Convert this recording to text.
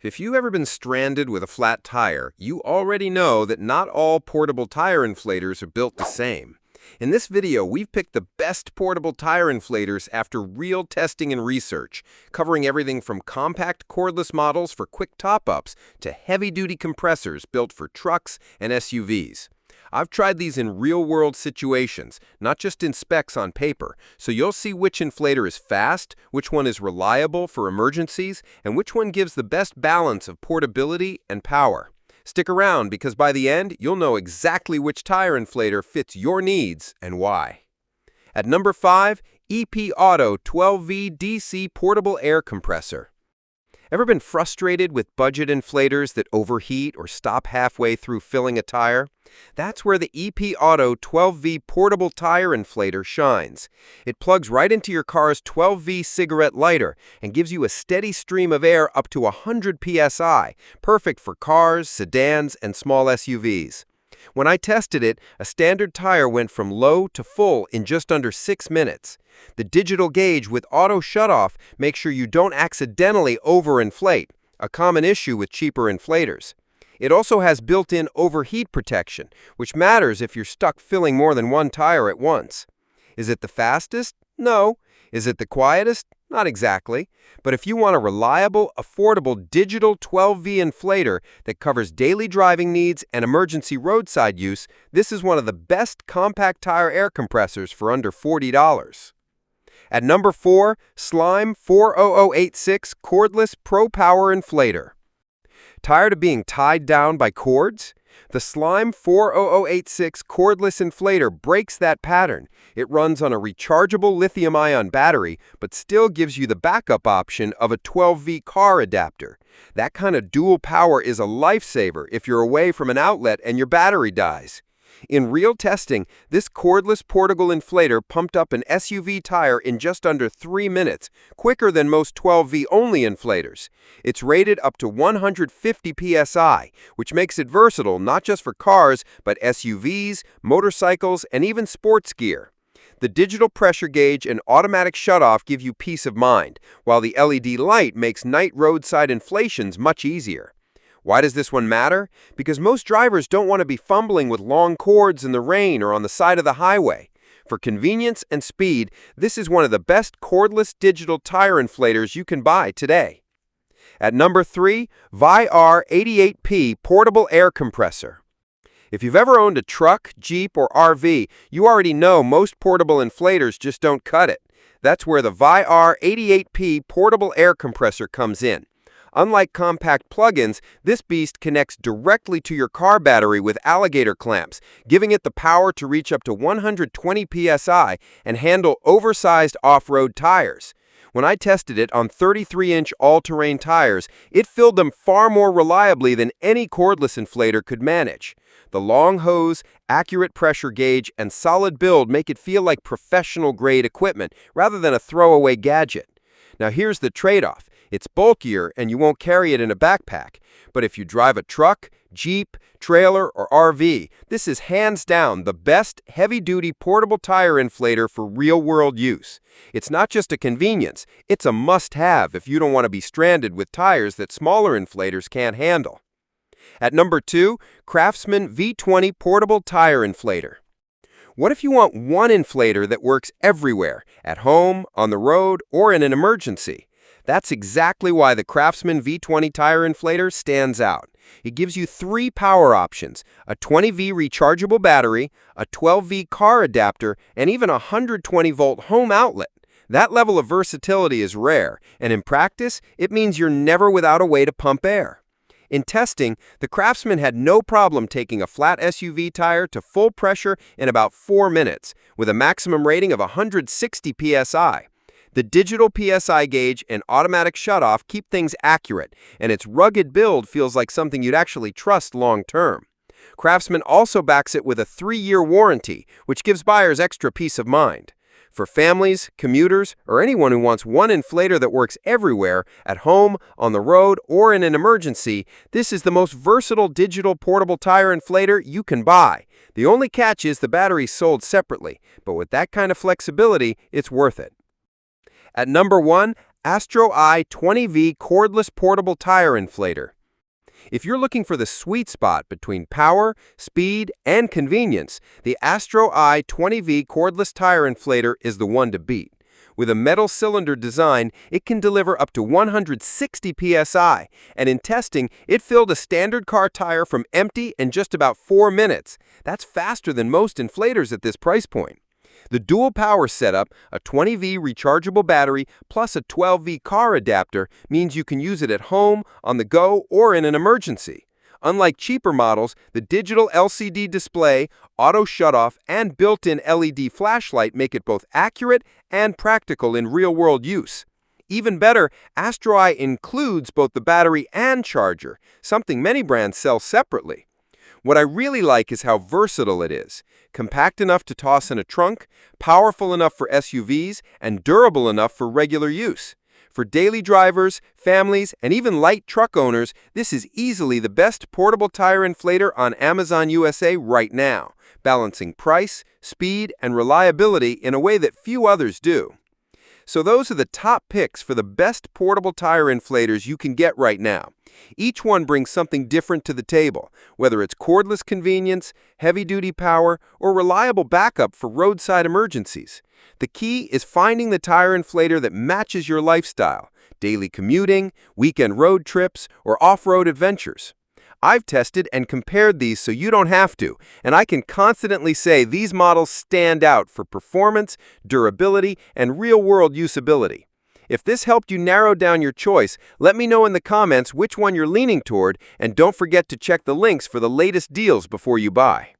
If you've ever been stranded with a flat tire, you already know that not all portable tire inflators are built the same. In this video, we've picked the best portable tire inflators after real testing and research, covering everything from compact cordless models for quick top-ups to heavy-duty compressors built for trucks and SUVs. I've tried these in real-world situations, not just in specs on paper, so you'll see which inflator is fast, which one is reliable for emergencies, and which one gives the best balance of portability and power. Stick around because by the end, you'll know exactly which tire inflator fits your needs and why. At number 5, EPAuto 12V DC Portable Air Compressor. Ever been frustrated with budget inflators that overheat or stop halfway through filling a tire? That's where the EPAuto 12V portable tire inflator shines. It plugs right into your car's 12V cigarette lighter and gives you a steady stream of air up to 100 psi, perfect for cars, sedans, and small SUVs. When I tested it, a standard tire went from low to full in just under 6 minutes. The digital gauge with auto shutoff makes sure you don't accidentally overinflate, a common issue with cheaper inflators. It also has built-in overheat protection, which matters if you're stuck filling more than one tire at once. Is it the fastest? No. Is it the quietest? Not exactly. But if you want a reliable, affordable digital 12V inflator that covers daily driving needs and emergency roadside use, this is one of the best compact tire air compressors for under $40. At number 4, Slime 40086 Cordless Pro Power Inflator. Tired of being tied down by cords? The Slime 40086 cordless inflator breaks that pattern. It runs on a rechargeable lithium-ion battery, but still gives you the backup option of a 12V car adapter. That kind of dual power is a lifesaver if you're away from an outlet and your battery dies. In real testing, this cordless portable inflator pumped up an SUV tire in just under 3 minutes, quicker than most 12V-only inflators. It's rated up to 150 psi, which makes it versatile not just for cars, but SUVs, motorcycles, and even sports gear. The digital pressure gauge and automatic shutoff give you peace of mind, while the LED light makes night roadside inflations much easier. Why does this one matter? Because most drivers don't want to be fumbling with long cords in the rain or on the side of the highway. For convenience and speed, this is one of the best cordless digital tire inflators you can buy today. At number 3, VIAIR 88P Portable Air Compressor. If you've ever owned a truck, Jeep, or RV, you already know most portable inflators just don't cut it. That's where the VIAIR 88P Portable Air Compressor comes in. Unlike compact plug-ins, this beast connects directly to your car battery with alligator clamps, giving it the power to reach up to 120 psi and handle oversized off-road tires. When I tested it on 33-inch all-terrain tires, it filled them far more reliably than any cordless inflator could manage. The long hose, accurate pressure gauge, and solid build make it feel like professional-grade equipment rather than a throwaway gadget. Now here's the trade-off. It's bulkier and you won't carry it in a backpack. But if you drive a truck, Jeep, trailer, or RV, this is hands down the best heavy-duty portable tire inflator for real-world use. It's not just a convenience, it's a must-have if you don't want to be stranded with tires that smaller inflators can't handle. At number 2, Craftsman V20 Portable Tire Inflator. What if you want one inflator that works everywhere, at home, on the road, or in an emergency? That's exactly why the Craftsman V20 tire inflator stands out. It gives you 3 power options, a 20V rechargeable battery, a 12V car adapter, and even a 120-volt home outlet. That level of versatility is rare, and in practice, it means you're never without a way to pump air. In testing, the Craftsman had no problem taking a flat SUV tire to full pressure in about 4 minutes, with a maximum rating of 160 psi. The digital PSI gauge and automatic shutoff keep things accurate, and its rugged build feels like something you'd actually trust long-term. Craftsman also backs it with a 3-year warranty, which gives buyers extra peace of mind. For families, commuters, or anyone who wants one inflator that works everywhere, at home, on the road, or in an emergency, this is the most versatile digital portable tire inflator you can buy. The only catch is the battery's sold separately, but with that kind of flexibility, it's worth it. At number 1, AstroAI 20V Cordless Portable Tire Inflator. If you're looking for the sweet spot between power, speed, and convenience, the AstroAI 20V Cordless Tire Inflator is the one to beat. With a metal cylinder design, it can deliver up to 160 psi, and in testing, it filled a standard car tire from empty in just about 4 minutes. That's faster than most inflators at this price point. The dual power setup, a 20V rechargeable battery plus a 12V car adapter, means you can use it at home, on the go, or in an emergency. Unlike cheaper models, the digital LCD display, auto shutoff, and built-in LED flashlight make it both accurate and practical in real-world use. Even better, AstroAI includes both the battery and charger, something many brands sell separately. What I really like is how versatile it is. Compact enough to toss in a trunk, powerful enough for SUVs, and durable enough for regular use. For daily drivers, families, and even light truck owners, this is easily the best portable tire inflator on Amazon USA right now, balancing price, speed, and reliability in a way that few others do. So those are the top picks for the best portable tire inflators you can get right now. Each one brings something different to the table, whether it's cordless convenience, heavy-duty power, or reliable backup for roadside emergencies. The key is finding the tire inflator that matches your lifestyle, daily commuting, weekend road trips, or off-road adventures. I've tested and compared these so you don't have to, and I can confidently say these models stand out for performance, durability, and real-world usability. If this helped you narrow down your choice, let me know in the comments which one you're leaning toward, and don't forget to check the links for the latest deals before you buy.